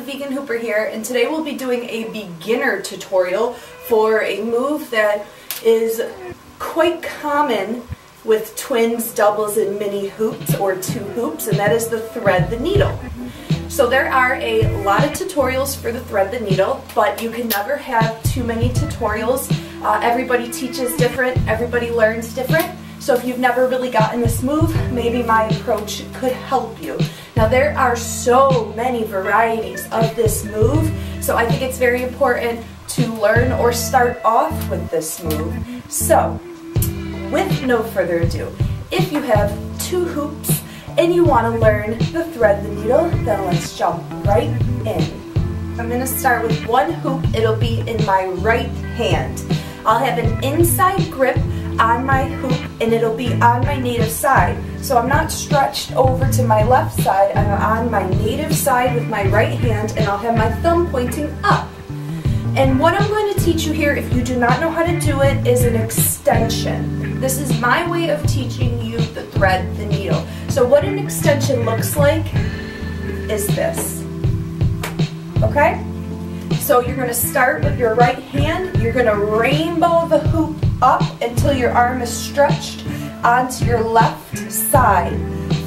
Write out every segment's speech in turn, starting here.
Vegan Hooper here, and today we'll be doing a beginner tutorial for a move that is quite common with twins, doubles, and mini hoops, or two hoops, and that is the thread the needle. So there are a lot of tutorials for the thread the needle, but you can never have too many tutorials. Everybody teaches different, everybody learns different. So if you've never really gotten this move, maybe my approach could help you. Now there are so many varieties of this move, so I think it's very important to learn or start off with this move. So, with no further ado, if you have two hoops and you want to learn the thread the needle, then let's jump right in. I'm going to start with one hoop. It'll be in my right hand. I'll have an inside grip on my hoop and it'll be on my native side. So I'm not stretched over to my left side, I'm on my native side with my right hand, and I'll have my thumb pointing up. And what I'm going to teach you here, if you do not know how to do it, is an extension. This is my way of teaching you the thread the needle. So what an extension looks like is this. Okay? So you're going to start with your right hand, you're going to rainbow the hoop up until your arm is stretched onto your left side.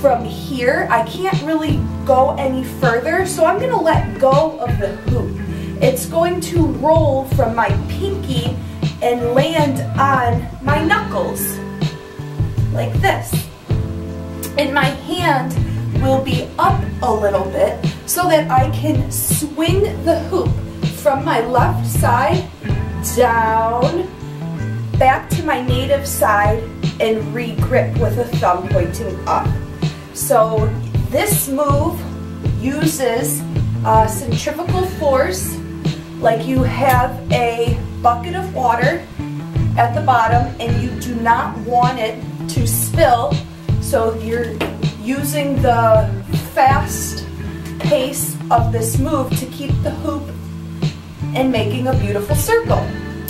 From here, I can't really go any further, so I'm going to let go of the hoop. It's going to roll from my pinky and land on my knuckles, like this. And my hand will be up a little bit so that I can swing the hoop from my left side down, back to my native side, and re-grip with a thumb pointing up. So this move uses centrifugal force, like you have a bucket of water at the bottom and you do not want it to spill, so you're using the fast pace of this move to keep the hoop and making a beautiful circle.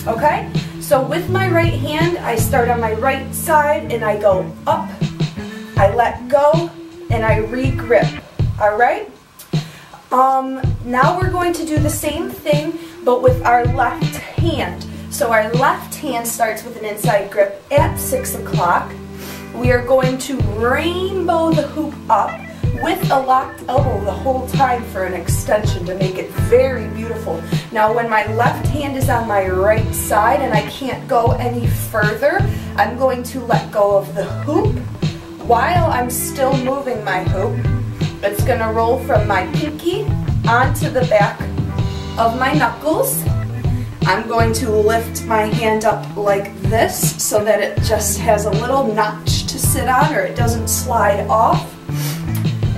Okay? So with my right hand, I start on my right side and I go up, I let go, and I re-grip. Alright? Now we're going to do the same thing, but with our left hand. So our left hand starts with an inside grip at 6 o'clock. We are going to rainbow the hoop up with a locked elbow the whole time for an extension to make it very beautiful. Now when my left hand is on my right side and I can't go any further, I'm going to let go of the hoop while I'm still moving my hoop. It's going to roll from my pinky onto the back of my knuckles. I'm going to lift my hand up like this so that it just has a little notch to sit on, or it doesn't slide off.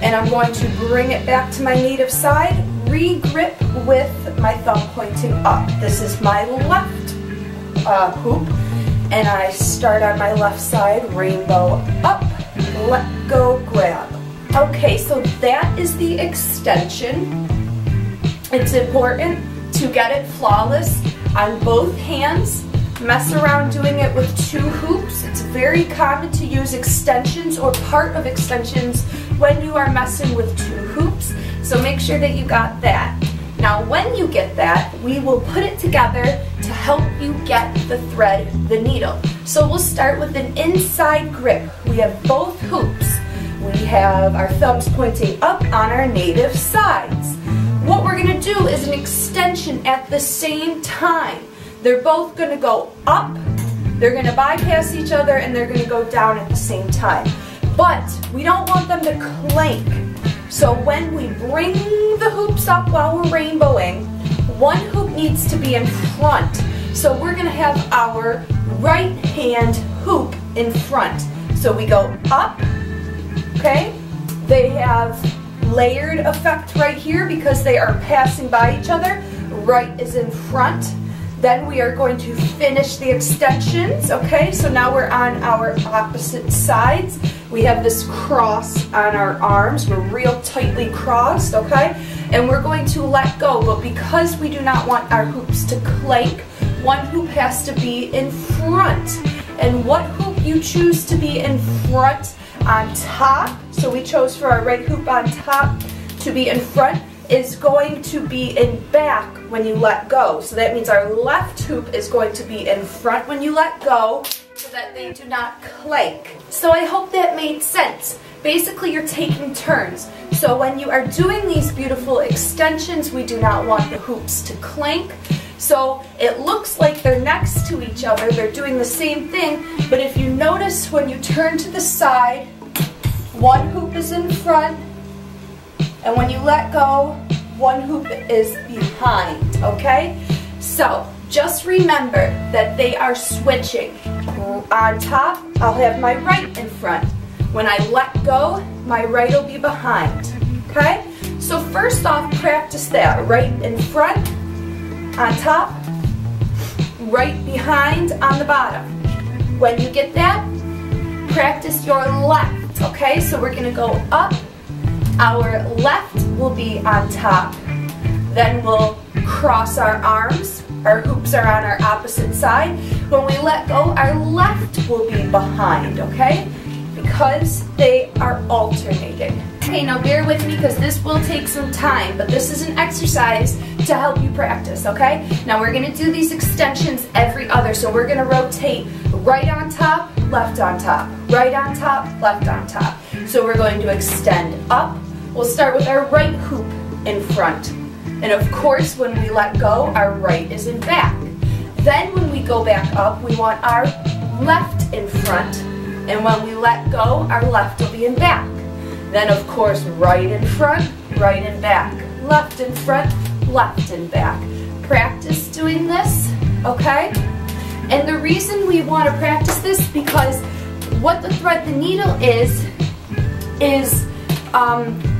And I'm going to bring it back to my native side, re-grip with my thumb pointing up. This is my left hoop, and I start on my left side, rainbow up, let go, grab. Okay, so that is the extension. It's important to get it flawless on both hands. Mess around doing it with two hoops. It's very common to use extensions or part of extensions when you are messing with two hoops, so make sure that you got that. Now when you get that, we will put it together to help you get the thread the needle. So we'll start with an inside grip. We have both hoops. We have our thumbs pointing up on our native sides. What we're going to do is an extension at the same time. They're both going to go up, they're going to bypass each other, and they're going to go down at the same time. But we don't want them to clank. So when we bring the hoops up while we're rainbowing, one hoop needs to be in front. So we're going to have our right hand hoop in front. So we go up, okay? They have layered effect right here because they are passing by each other. Right is in front. Then we are going to finish the extensions, okay? So now we're on our opposite sides. We have this cross on our arms. We're real tightly crossed, okay? And we're going to let go, but because we do not want our hoops to clank, one hoop has to be in front. And what hoop you choose to be in front on top, so we chose for our right hoop on top to be in front, is going to be in back when you let go. So that means our left hoop is going to be in front when you let go so that they do not clank. So I hope that made sense. Basically, you're taking turns. So when you are doing these beautiful extensions, we do not want the hoops to clank. So it looks like they're next to each other, they're doing the same thing, but if you notice when you turn to the side, one hoop is in front, and when you let go, one hoop is behind, okay? So just remember that they are switching. On top, I'll have my right in front. When I let go, my right will be behind, okay? So first off, practice that. Right in front, on top, right behind on the bottom. When you get that, practice your left, okay? So we're gonna go up, our left will be on top, then we'll cross our arms, our hoops are on our opposite side. When we let go, our left will be behind, okay? Because they are alternating. Okay, now bear with me because this will take some time, but this is an exercise to help you practice, okay? Now we're gonna do these extensions every other, so we're gonna rotate right on top, left on top, right on top, left on top. So we're going to extend up. We'll start with our right hoop in front. And of course, when we let go, our right is in back. Then when we go back up, we want our left in front. And when we let go, our left will be in back. Then of course, right in front, right in back. Left in front, left in back. Practice doing this, okay? And the reason we want to practice this because what the thread the needle is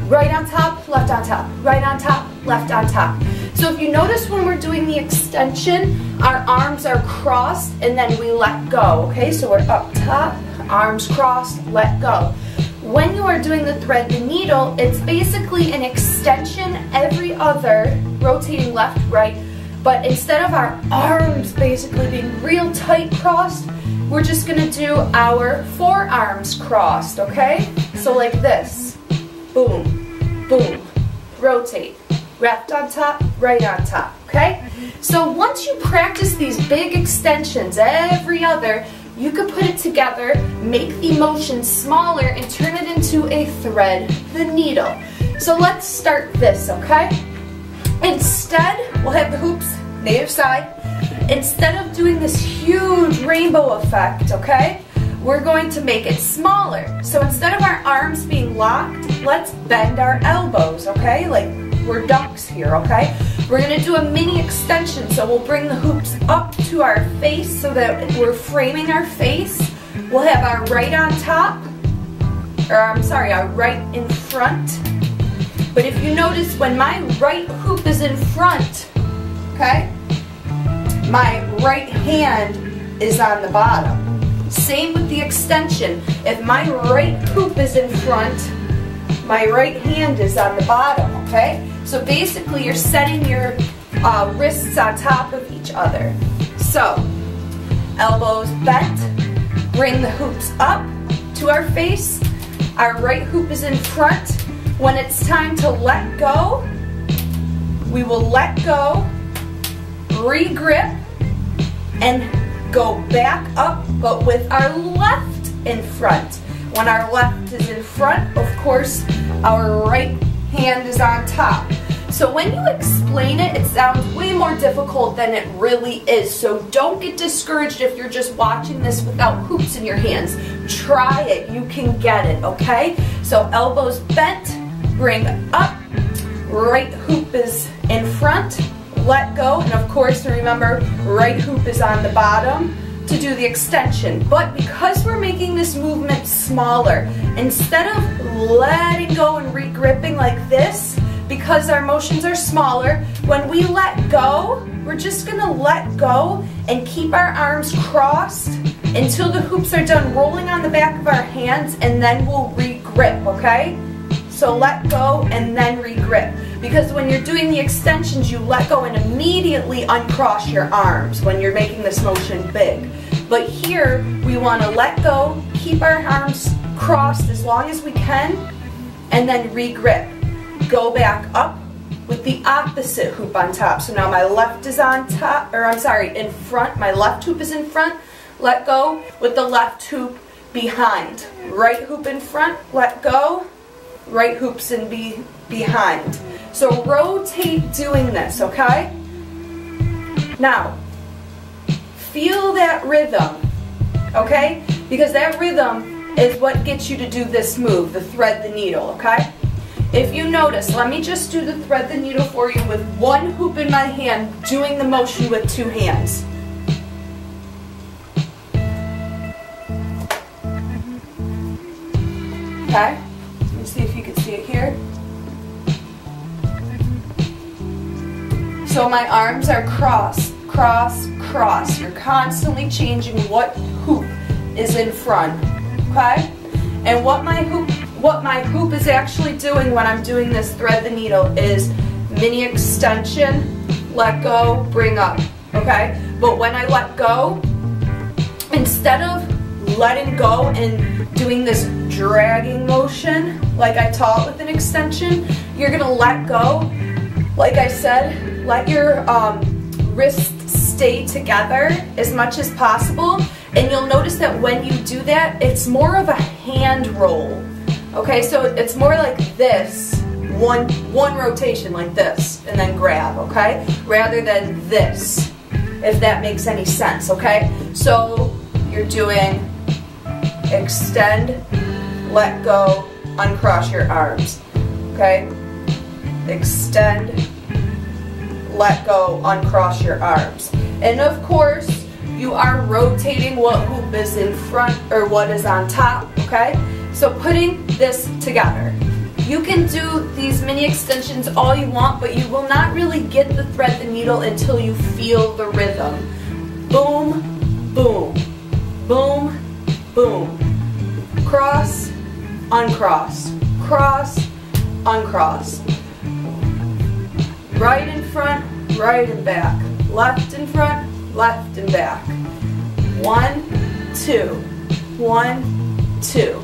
right on top, left on top, right on top, left on top. So if you notice when we're doing the extension, our arms are crossed and then we let go, okay? So we're up top, arms crossed, let go. When you are doing the thread the needle, it's basically an extension every other, rotating left, right, but instead of our arms basically being real tight crossed, we're just gonna do our forearms crossed, okay? So like this, boom, boom, rotate, left on top, right on top, okay? So once you practice these big extensions every other, you could put it together, make the motion smaller, and turn it into a thread the needle. So let's start this, okay? Instead, we'll have the hoops native side. Instead of doing this huge rainbow effect, okay, we're going to make it smaller. So instead of our arms being locked, let's bend our elbows, okay? Like we're ducks here, okay? We're gonna do a mini extension, so we'll bring the hoops up to our face so that we're framing our face. We'll have our right on top, or I'm sorry, our right in front. But if you notice, when my right hoop is in front, okay, my right hand is on the bottom. Same with the extension. If my right hoop is in front, my right hand is on the bottom, okay? So basically you're setting your wrists on top of each other. So, elbows bent, bring the hoops up to our face. Our right hoop is in front. When it's time to let go, we will let go, re-grip, and go back up, but with our left in front. When our left is in front, of course, our right hand is on top. So when you explain it, it sounds way more difficult than it really is. So don't get discouraged if you're just watching this without hoops in your hands. Try it, you can get it, okay? So elbows bent, bring up, right hoop is in front, let go, and of course remember, right hoop is on the bottom to do the extension. But because we're making this movement smaller, instead of letting go and re-gripping like this, because our motions are smaller, when we let go, we're just gonna let go and keep our arms crossed until the hoops are done rolling on the back of our hands, and then we'll re-grip, okay? So let go and then re-grip. Because when you're doing the extensions, you let go and immediately uncross your arms when you're making this motion big. But here, we want to let go, keep our arms crossed as long as we can, and then re-grip. Go back up, with the opposite hoop on top. So now my left is on top, or I'm sorry, in front. My left hoop is in front. Let go with the left hoop behind. Right hoop in front, let go. Right hoop's in behind. So rotate doing this, okay? Now, feel that rhythm, okay? Because that rhythm is what gets you to do this move, the thread the needle, okay? If you notice, let me just do the thread the needle for you with one hoop in my hand, doing the motion with two hands. Okay? Let me see if you can see it here. So my arms are cross, cross, cross. You're constantly changing what hoop is in front, okay? And what my hoop is actually doing when I'm doing this thread the needle is mini extension, let go, bring up, okay? But when I let go, instead of letting go and doing this dragging motion like I taught with an extension, you're gonna let go. Like I said, let your wrists stay together as much as possible, and you'll notice that when you do that, it's more of a hand roll. Okay, so it's more like this, one rotation like this, and then grab, okay? Rather than this, if that makes any sense, okay? So you're doing extend, let go, uncross your arms, okay? Extend, let go, uncross your arms. And of course, you are rotating what hoop is in front or what is on top, okay? So putting this together. You can do these mini extensions all you want, but you will not really get the thread the needle until you feel the rhythm. Boom, boom, boom, boom. Cross, uncross, cross, uncross. Right in front, right and back. Left in front, left and back. 1, 2, 1, 2.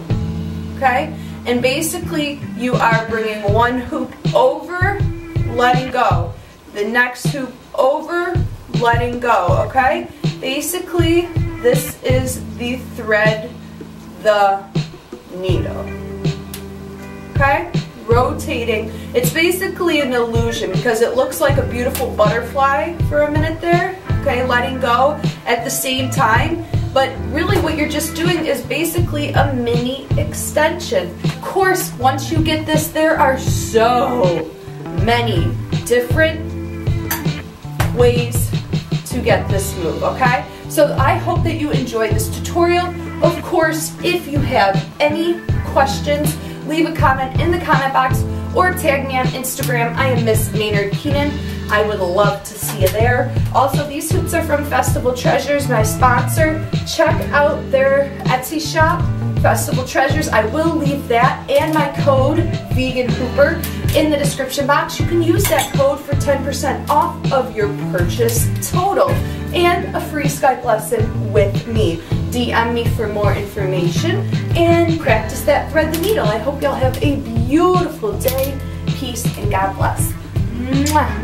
Okay? And basically, you are bringing one hoop over, letting go. The next hoop over, letting go. Okay? Basically, this is the thread the needle. Okay? Rotating. It's basically an illusion because it looks like a beautiful butterfly for a minute there, okay, letting go at the same time, but really what you're just doing is basically a mini extension. Of course, once you get this, there are so many different ways to get this move, okay? So I hope that you enjoyed this tutorial. Of course, if you have any questions, leave a comment in the comment box or tag me on Instagram. I am Miss Maynard Keenan. I would love to see you there. Also, these hoops are from Festival Treasures, my sponsor. Check out their Etsy shop, Festival Treasures. I will leave that and my code, Vegan Hooper, in the description box. You can use that code for 10% off of your purchase total and a free Skype lesson with me. DM me for more information and practice that thread the needle. I hope y'all have a beautiful day. Peace and God bless. Mwah.